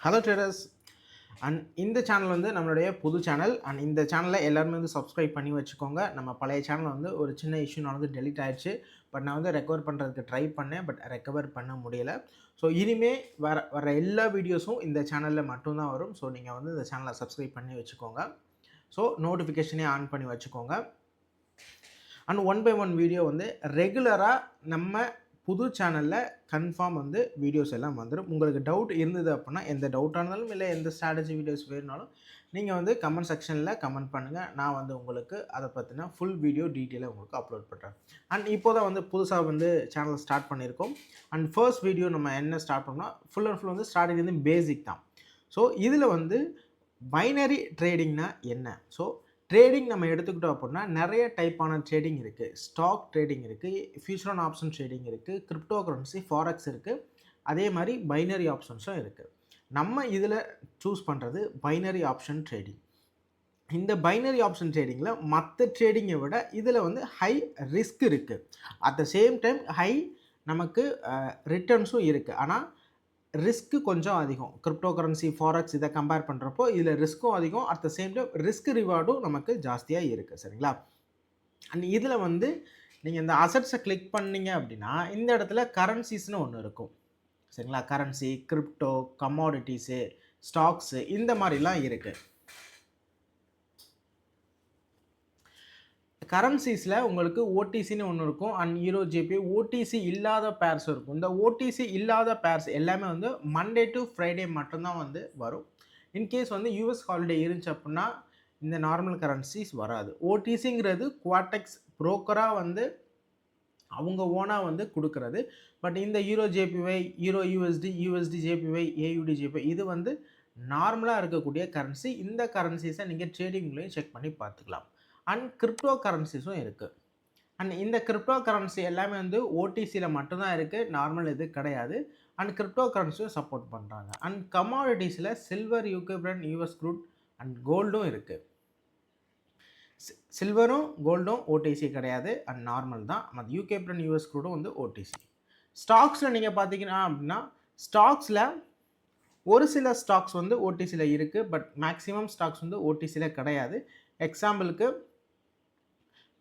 Hello traders. And இந்த channel வந்து நம்மளுடைய புது சேனல். அண்ட் இந்த சேனலில் எல்லாருமே வந்து சப்ஸ்கிரைப் பண்ணி வச்சுக்கோங்க. நம்ம பழைய சேனல் வந்து ஒரு சின்ன இஷ்யூனால வந்து டெலிட் ஆயிடுச்சு. பட் நான் வந்து ரெக்கவர் பண்ணுறதுக்கு ட்ரை பண்ணேன். பட் ரெக்கவர் பண்ண முடியலை. ஸோ இனிமேல் வர எல்லா வீடியோஸும் இந்த சேனலில் மட்டும்தான் வரும். ஸோ நீங்கள் வந்து இந்த சேனலை சப்ஸ்கிரைப் பண்ணி வச்சுக்கோங்க. ஸோ நோட்டிஃபிகேஷனே ஆன் பண்ணி வச்சுக்கோங்க. And one by one video வந்து ரெகுலராக நம்ம புது சேனலில் கன்ஃபார்ம் வந்து வீடியோஸ் எல்லாம் வந்துடும். உங்களுக்கு டவுட் இருந்தது அப்படின்னா எந்த டவுட்டாக இருந்தாலும் இல்லை எந்த ஸ்ட்ராட்டஜி வீடியோஸ் வேணுனாலும் நீங்கள் வந்து கமெண்ட் செக்ஷனில் கமெண்ட் பண்ணுங்கள். நான் வந்து உங்களுக்கு அதை பற்றின ஃபுல் வீடியோ டீட்டெயிலாக உங்களுக்கு அப்லோட் பண்ணுறேன். அண்ட் இப்போ தான் வந்து புதுசாக வந்து சேனல் ஸ்டார்ட் பண்ணியிருக்கோம். அண்ட் ஃபர்ஸ்ட் வீடியோ நம்ம என்ன ஸ்டார்ட் பண்ணோம்னா ஃபுல் அண்ட் ஃபுல் வந்து ஸ்ட்ராட்டஜி வந்து பேசிக் தான். ஸோ இதில் வந்து பைனரி ட்ரேடிங்னா என்ன? ஸோ ட்ரேடிங் நம்ம எடுத்துக்கிட்டோம் அப்படின்னா நிறைய டைப்பான ட்ரேடிங் இருக்குது. ஸ்டாக் ட்ரேடிங் இருக்குது, ஃபியூச்சர் அண்ட் ஆப்ஷன் ட்ரேடிங் இருக்குது, கிரிப்டோ கரன்சி, ஃபாரெக்ஸ் இருக்குது, அதே மாதிரி பைனரி ஆப்ஷன்ஸும் இருக்குது. நம்ம இதில் சூஸ் பண்ணுறது பைனரி ஆப்ஷன் ட்ரேடிங். இந்த பைனரி ஆப்ஷன் ட்ரேடிங்கில் மற்ற ட்ரேடிங்கை விட இதில் வந்து ஹை ரிஸ்க் இருக்குது. At the same time high நமக்கு ரிட்டர்ன்ஸும் இருக்குது. ஆனால் ரிஸ்க்கு கொஞ்சம் அதிகம். கிரிப்டோ கரன்சி, ஃபாரெக்ஸ் இதை கம்பேர் பண்ணுறப்போ இதில் ரிஸ்க்கும் அதிகம். At the same time risk ரிவார்டும் நமக்கு ஜாஸ்தியாக இருக்குது. சரிங்களா? அண்ட் இதில் வந்து நீங்கள் இந்த அசட்ஸை கிளிக் பண்ணிங்க அப்படின்னா இந்த இடத்துல கரன்சிஸ்னு ஒன்று இருக்கும். சரிங்களா? கரன்சி, கிரிப்டோ, கமாடிட்டிஸு, ஸ்டாக்ஸு இந்த மாதிரிலாம் இருக்குது. கரன்சிஸில் உங்களுக்கு ஓடிசின்னு ஒன்று இருக்கும். அண்ட் ஈரோ ஜேபி ஓடிசி இல்லாத பேர்ஸ் இருக்கும். இந்த ஓடிசி இல்லாத பேர்ஸ் எல்லாமே வந்து மண்டே டு ஃப்ரைடே மட்டும்தான் வந்து வரும். இன்கேஸ் வந்து யூஎஸ் ஹாலிடே இருந்துச்சு அப்படின்னா இந்த நார்மல் கரன்சிஸ் வராது. ஓடிசிங்கிறது குவாட்டெக்ஸ் புரோக்கராக வந்து அவங்க ஓனாக வந்து கொடுக்குறது. பட் இந்த ஈரோ ஜேபிஒய், ஈரோ யூஎஸ்டி ஜேபிஒய், ஏயுடி ஜேபிஒய் இது வந்து நார்மலாக இருக்கக்கூடிய கரன்சி. இந்த கரன்சிஸை நீங்கள் ட்ரேடிங்லேயும் செக் பண்ணி பார்த்துக்கலாம். அண்ட் கிரிப்டோ கரன்சிஸும் இருக்குது. அண்ட் இந்த கிரிப்டோ கரன்சி எல்லாமே வந்து ஓடிசியில் மட்டும்தான் இருக்குது, நார்மல் இது கிடையாது. அண்ட் கிரிப்டோ கரன்சியும் சப்போர்ட் பண்ணுறாங்க. அண்ட் கமாடிட்டிஸில் silver, UK Brent, US crude and கோல்டும் இருக்குது. சில்வரும் கோல்டும் ஓடிசி கிடையாது, அண்ட் நார்மல் தான். அந்த யூகே பிராண்ட், யூஎஸ் க்ரூடும் வந்து ஓடிசி. ஸ்டாக்ஸில் நீங்கள் பார்த்தீங்கன்னா அப்படின்னா ஸ்டாக்ஸில் ஒரு சில ஸ்டாக்ஸ் வந்து ஓடிசியில் இருக்குது. பட் மேக்ஸிமம் ஸ்டாக்ஸ் வந்து ஓடிசியில் கிடையாது. எக்ஸாம்பிளுக்கு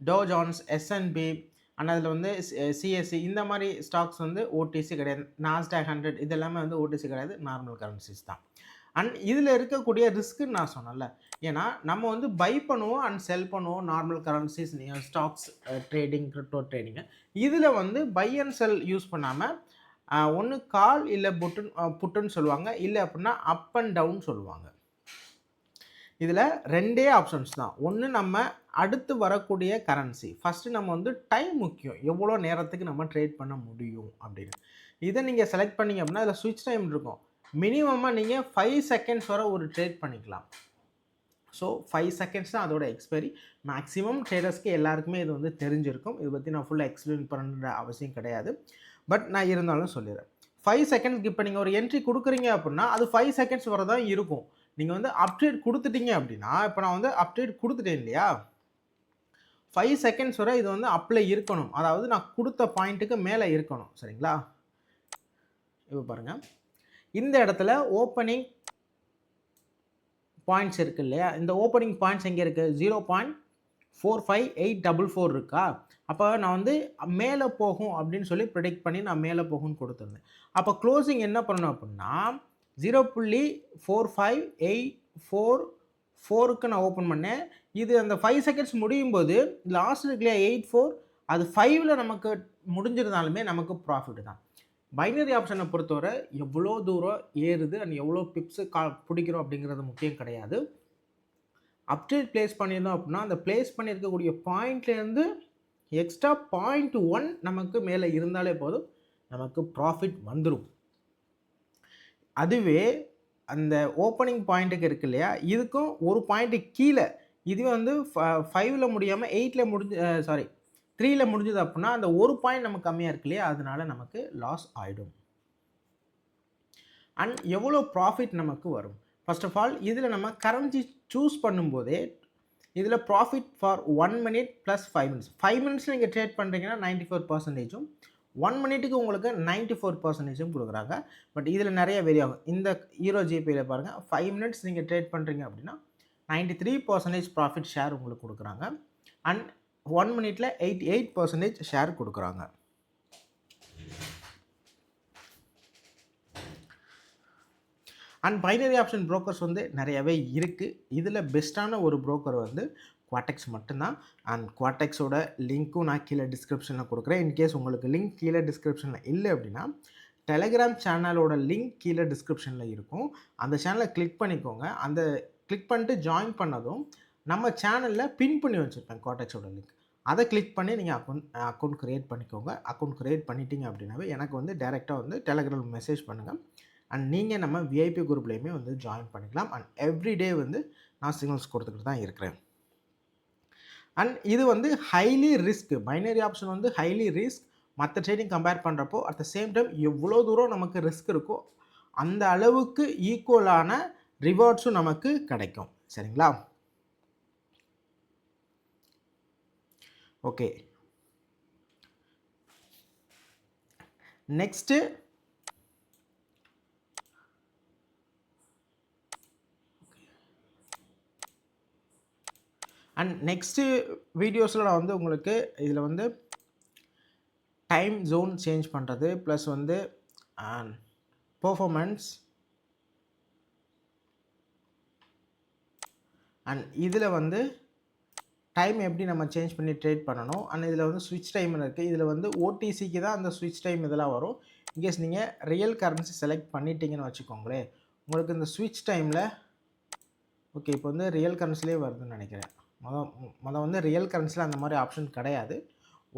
டோ ஜோன்ஸ், எஸ்என்பி அண்ட் அதில் வந்து சிஎஸ்சி இந்த மாதிரி ஸ்டாக்ஸ் வந்து ஓடிசி கிடையாது. நாஸ்டாக் 100 இது எல்லாமே வந்து ஓடிசி கிடையாது, நார்மல் கரன்சிஸ் தான். அண்ட் இதில் இருக்கக்கூடிய ரிஸ்க்குன்னு நான் சொன்னேன்ல, ஏன்னா நம்ம வந்து பை பண்ணுவோம் அண்ட் செல் பண்ணுவோம் normal currencies, stocks trading, crypto trading. இதில் வந்து பை அண்ட் செல் யூஸ் பண்ணாமல் ஒன்று கால் இல்லை புட்டுன்னு சொல்லுவாங்க, இல்லை அப்படின்னா அப் அண்ட் டவுன் சொல்லுவாங்க. இதில் ரெண்டே ஆப்ஷன்ஸ் தான். ஒன்று நம்ம அடுத்து வரக்கூடிய கரன்சி. ஃபஸ்ட்டு நம்ம வந்து டைம் முக்கியம், எவ்வளோ நேரத்துக்கு நம்ம ட்ரேட் பண்ண முடியும் அப்படின்னு. இதை நீங்கள் செலக்ட் பண்ணிங்க அப்படின்னா இதில் ஸ்விட்ச் டைம் இருக்கும். மினிமமாக நீங்கள் 5 செகண்ட்ஸ் வரை ஒரு ட்ரேட் பண்ணிக்கலாம். ஸோ 5 செகண்ட்ஸ் தான் அதோட எக்ஸ்பைரி. மேக்ஸிமம் ட்ரேடர்ஸ்க்கு எல்லாருக்குமே இது வந்து தெரிஞ்சிருக்கும். இதை பற்றி நான் ஃபுல்லாக எக்ஸ்பிளைன் பண்ணுற அவசியம் கிடையாது. பட் நான் இருந்தாலும் சொல்லிடுறேன். 5 செகண்ட்ஸ்க்கு இப்போ நீங்கள் ஒரு என்ட்ரி கொடுக்குறீங்க அப்படின்னா அது 5 செகண்ட்ஸ் வரை தான் இருக்கும். நீங்கள் வந்து அப்டேட் கொடுத்துட்டீங்க அப்படின்னா, இப்போ நான் வந்து அப்டேட் கொடுத்துட்டேன் இல்லையா, 5 செகண்ட்ஸ் வரை இது வந்து அப்ளை இருக்கணும். அதாவது நான் கொடுத்த பாயிண்ட்டுக்கு மேலே இருக்கணும். சரிங்களா? இப்போ பாருங்கள், இந்த இடத்துல ஓப்பனிங் பாயிண்ட்ஸ் இருக்குது இல்லையா, இந்த ஓப்பனிங் பாயிண்ட்ஸ் எங்கே இருக்குது? 0.45844 இருக்கா? அப்போ நான் வந்து மேலே போகும் அப்படின்னு சொல்லி ப்ரெடிக்ட் பண்ணி நான் மேலே போகும்னு கொடுத்துருந்தேன். அப்போ க்ளோசிங் என்ன பண்ணணும் அப்படின்னா 0.45844க்கு நான் ஓப்பன் பண்ணேன். இது அந்த 5 செகண்ட்ஸ் முடியும் போது லாஸ்ட் இருக்கு இல்லையா 84, அது 5ல் நமக்கு முடிஞ்சிருந்தாலுமே நமக்கு ப்ராஃபிட் தான். பைனரி ஆப்ஷனை பொறுத்தவரை எவ்வளோ தூரம் ஏறுது அண்ட் எவ்வளோ பிப்ஸு பிடிக்கிறோம் அப்படிங்கிறது முக்கியம் கிடையாது. அப்டேட் பிளேஸ் பண்ணியிருந்தோம் அப்படின்னா அந்த பிளேஸ் பண்ணியிருக்கக்கூடிய பாயிண்ட்லேருந்து எக்ஸ்ட்ரா 0.1 நமக்கு மேலே இருந்தாலே போதும், நமக்கு ப்ராஃபிட் வந்துடும். அதுவே அந்த ஓப்பனிங் பாயிண்ட்டுக்கு இருக்கு இல்லையா, இதுக்கும் ஒரு பாயிண்ட்டு கீழே, இதுவே வந்து 5ல் முடியாமல் 3ல் முடிஞ்சது அப்படின்னா அந்த ஒரு பாயிண்ட் நமக்கு கம்மியாக இருக்கு இல்லையா, அதனால நமக்கு லாஸ் ஆகிடும். அண்ட் எவ்வளோ ப்ராஃபிட் நமக்கு வரும்? ஃபர்ஸ்ட் ஆஃப் ஆல் இதில் நம்ம கரன்சி சூஸ் பண்ணும்போதே இதில் profit for 1 minute plus 5 minutes. 5 minutes நீங்கள் ட்ரேட் பண்ணுறீங்கன்னா 94%, 1 மினிட்டுக்கு உங்களுக்கு 94% கொடுக்குறாங்க. பட் இதில் நிறைய வேரி ஆகும். இந்த ஹீரோ ஜிபேயில் பாருங்கள் 5 மினிட்ஸ் நீங்கள் ட்ரேட் பண்ணுறீங்க அப்படின்னா 93% ப்ராஃபிட் ஷேர் உங்களுக்கு கொடுக்குறாங்க. அண்ட் 1 மினிட்ல 88% ஷேர் கொடுக்குறாங்க. அண்ட் பைனரி ஆப்ஷன் புரோக்கர்ஸ் வந்து நிறையவே இருக்குது. இதில் பெஸ்ட்டான ஒரு புரோக்கர் வந்து குவாட்டெக்ஸ் மட்டும்தான். அண்ட் குவாட்டெக்ஸோட லிங்க்கும் நான் கீழே டிஸ்கிரிப்ஷனில் கொடுக்குறேன். இன்கேஸ் உங்களுக்கு லிங்க் கீழே டிஸ்கிரிப்ஷனில் இல்லை அப்படின்னா டெலகிராம் சேனலோட லிங்க் கீழே டிஸ்கிரிப்ஷனில் இருக்கும். அந்த சேனலை கிளிக் பண்ணிக்கோங்க. அந்த கிளிக் பண்ணிட்டு ஜாயின் பண்ணதும் நம்ம சேனலில் பின் பண்ணி வச்சுருப்பேன் குவாட்டெக்ஸோட லிங்க். அதை கிளிக் பண்ணி நீங்கள் அக்கௌண்ட் க்ரியேட் பண்ணிக்கோங்க. அக்கௌண்ட் க்ரியேட் பண்ணிட்டீங்க அப்படின்னாவே எனக்கு வந்து டைரெக்டாக வந்து டெலகிராம் மெசேஜ் பண்ணுங்கள். அண்ட் நீங்கள் நம்ம விஐபி குரூப்லேயுமே வந்து ஜாயின் பண்ணிக்கலாம். அண்ட் எவ்ரிடே வந்து நான் சிக்னல்ஸ் கொடுத்துக்கிட்டு தான் இருக்கிறேன். அண்ட் இது வந்து ஹைலி ரிஸ்க். பைனரி ஆப்ஷன் வந்து ஹைலி ரிஸ்க். மற்ற ட்ரேடிங் கம்பேர் பண்ணுறப்போ அட் த சேம் டைம் எவ்வளோ தூரம் நமக்கு ரிஸ்க் இருக்கோ அந்த அளவுக்கு ஈக்குவலான ரிவார்ட்ஸும் நமக்கு கிடைக்கும். சரிங்களா? ஓகே, நெக்ஸ்ட்டு அண்ட் நெக்ஸ்ட்டு வீடியோஸில் நான் வந்து உங்களுக்கு இதில் வந்து டைம் ஜோன் சேஞ்ச் பண்ணுறது ப்ளஸ் வந்து பெர்ஃபார்மன்ஸ் அண்ட் இதில் வந்து டைம் எப்படி நம்ம சேஞ்ச் பண்ணி ட்ரேட் பண்ணணும். அண்ட் இதில் வந்து ஸ்விட்ச் டைம் இருக்குது. இதில் வந்து ஓடிசிக்கு தான் அந்த ஸ்விட்ச் டைம் இதெல்லாம் வரும். இன்கேஸ் நீங்கள் ரியல் கரன்சி செலக்ட் பண்ணிட்டீங்கன்னு வச்சுக்கோங்களேன், உங்களுக்கு இந்த ஸ்விட்ச் டைமில் ஓகே இப்போ வந்து ரியல் கரன்சிலே வருதுன்னு நினைக்கிறேன். மொதல் வந்து ரியல் கரன்சியில் அந்த மாதிரி ஆப்ஷன் கிடையாது.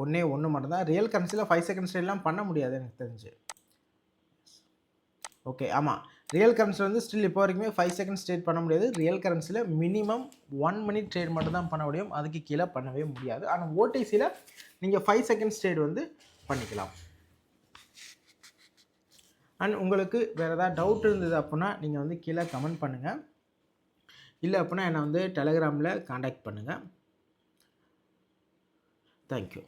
ஒன்று மட்டும்தான். ரியல் கரன்சியில் 5 செகண்ட்ஸ் ட்ரேட்லாம் பண்ண முடியாது எனக்கு தெரிஞ்சு. ஓகே, ஆமாம், ரியல் கரன்சியில் வந்து ஸ்டில் இப்போ வரைக்குமே 5 செகண்ட்ஸ் ட்ரேட் பண்ண முடியாது. ரியல் கரன்சியில் மினிமம் 1 மினிட் ட்ரேட் மட்டும் தான் பண்ண முடியும். அதுக்கு கீழே பண்ணவே முடியாது. ஆனால் ஓடிசியில் நீங்கள் 5 செகண்ட்ஸ் ட்ரேட் வந்து பண்ணிக்கலாம். அண்ட் உங்களுக்கு வேறு ஏதாவது டவுட் இருந்தது அப்படின்னா நீங்கள் வந்து கீழே கமெண்ட் பண்ணுங்கள். இல்லை அப்படின்னா என்னை வந்து டெலகிராமில் காண்டாக்ட் பண்ணுங்கள். தேங்க்யூ.